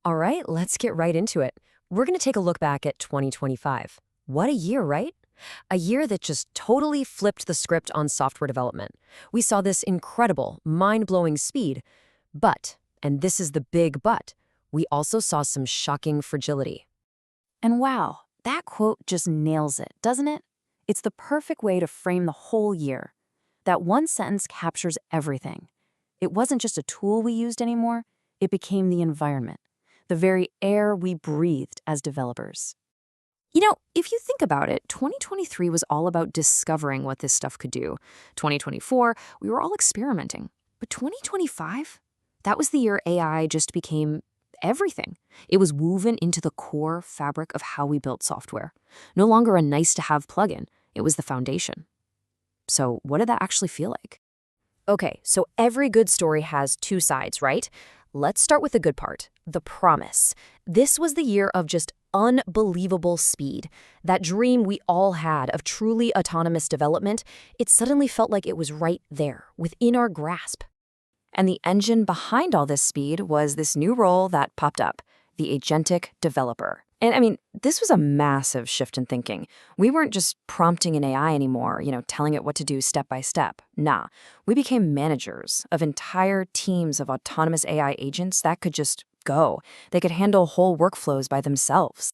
All right, let's get right into it. We're going to take a look back at 2025. What a year, right? A year that just totally flipped the script on software development. We saw this incredible, mind-blowing speed, but, and this is the big but, we also saw some shocking fragility. And wow, that quote just nails it, doesn't it? It's the perfect way to frame the whole year. That one sentence captures everything. It wasn't just a tool we used anymore, it became the environment, the very air we breathed as developers. If you think about it, 2023 was all about discovering what this stuff could do. 2024, we were all experimenting. But 2025? That was the year AI just became everything. It was woven into the core fabric of how we built software. No longer a nice-to-have plugin, it was the foundation. So what did that actually feel like? Okay, so every good story has two sides, right? Let's start with the good part, the promise. This was the year of just unbelievable speed. That dream we all had of truly autonomous development, it suddenly felt like it was right there, within our grasp. And the engine behind all this speed was this new role that popped up, the agentic developer. And I mean, this was a massive shift in thinking. We weren't just prompting an AI anymore, telling it what to do step by step. Nah, we became managers of entire teams of autonomous AI agents that could just go. They could handle whole workflows by themselves.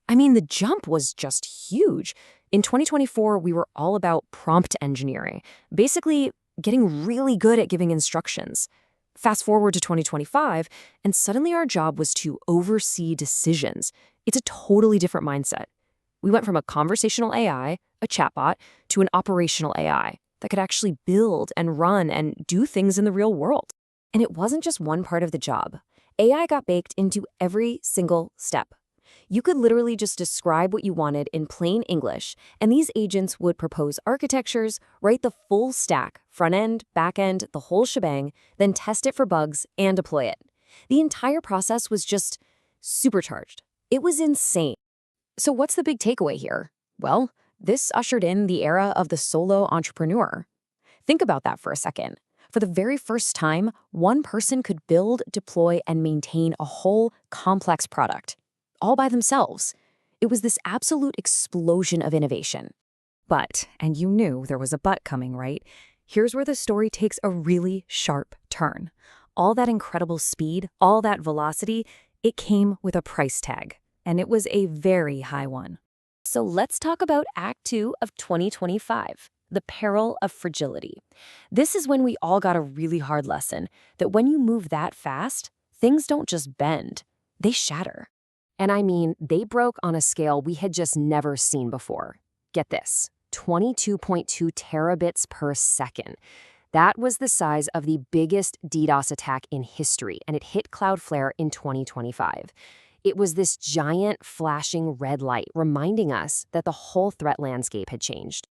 I mean, the jump was just huge. In 2024, we were all about prompt engineering, basically getting really good at giving instructions. Fast forward to 2025, and suddenly our job was to oversee decisions. It's a totally different mindset. We went from a conversational AI, a chatbot, to an operational AI that could actually build and run and do things in the real world. And it wasn't just one part of the job. AI got baked into every single step. You could literally just describe what you wanted in plain English, and these agents would propose architectures, write the full stack, front end, back end, the whole shebang, then test it for bugs and deploy it. The entire process was just supercharged. It was insane. So what's the big takeaway here? Well, this ushered in the era of the solo entrepreneur. Think about that for a second. For the very first time, one person could build, deploy, and maintain a whole complex product, all by themselves. It was this absolute explosion of innovation. But, and you knew there was a but coming, right? Here's where the story takes a really sharp turn. All that incredible speed, all that velocity, it came with a price tag, and it was a very high one. So let's talk about Act 2 of 2025, the peril of fragility. This is when we all got a really hard lesson that when you move that fast, things don't just bend, they shatter. And I mean, they broke on a scale we had just never seen before. Get this, 22.2 terabits per second. That was the size of the biggest DDoS attack in history, and it hit Cloudflare in 2025. It was this giant flashing red light reminding us that the whole threat landscape had changed.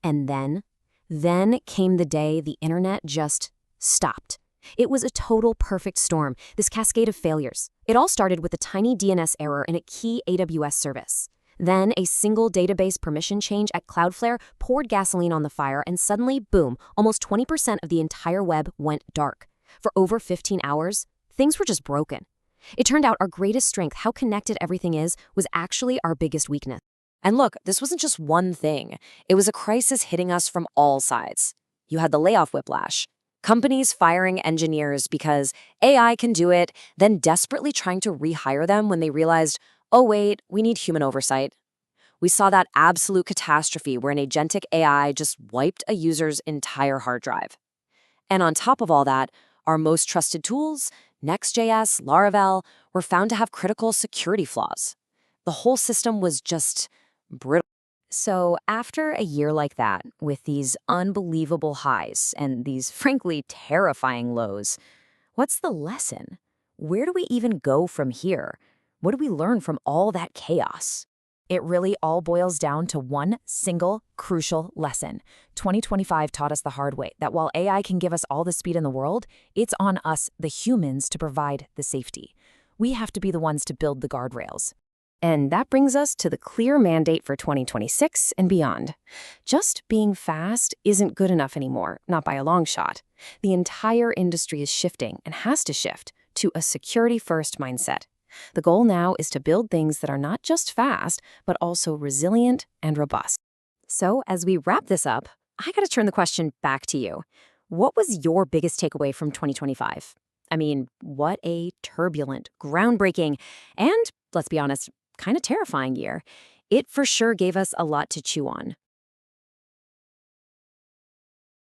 And then came the day the internet just stopped. It was a total perfect storm, this cascade of failures. It all started with a tiny DNS error in a key AWS service. Then a single database permission change at Cloudflare poured gasoline on the fire, and suddenly, boom, almost 20% of the entire web went dark. For over 15 hours, things were just broken. It turned out our greatest strength, how connected everything is, was actually our biggest weakness. And look, this wasn't just one thing. It was a crisis hitting us from all sides. You had the layoff whiplash. Companies firing engineers because AI can do it, then desperately trying to rehire them when they realized, oh wait, we need human oversight. We saw that absolute catastrophe where an agentic AI just wiped a user's entire hard drive. And on top of all that, our most trusted tools, Next.js, Laravel, were found to have critical security flaws. The whole system was just brittle. So after a year like that, with these unbelievable highs and these frankly terrifying lows, what's the lesson? Where do we even go from here? What do we learn from all that chaos? It really all boils down to one single crucial lesson. 2025 taught us the hard way that while AI can give us all the speed in the world, it's on us, the humans, to provide the safety. We have to be the ones to build the guardrails. And that brings us to the clear mandate for 2026 and beyond. Just being fast isn't good enough anymore, not by a long shot. The entire industry is shifting and has to shift to a security-first mindset. The goal now is to build things that are not just fast, but also resilient and robust. So, as we wrap this up, I got to turn the question back to you. What was your biggest takeaway from 2025? I mean, what a turbulent, groundbreaking, and, let's be honest, kind of terrifying year. It for sure gave us a lot to chew on.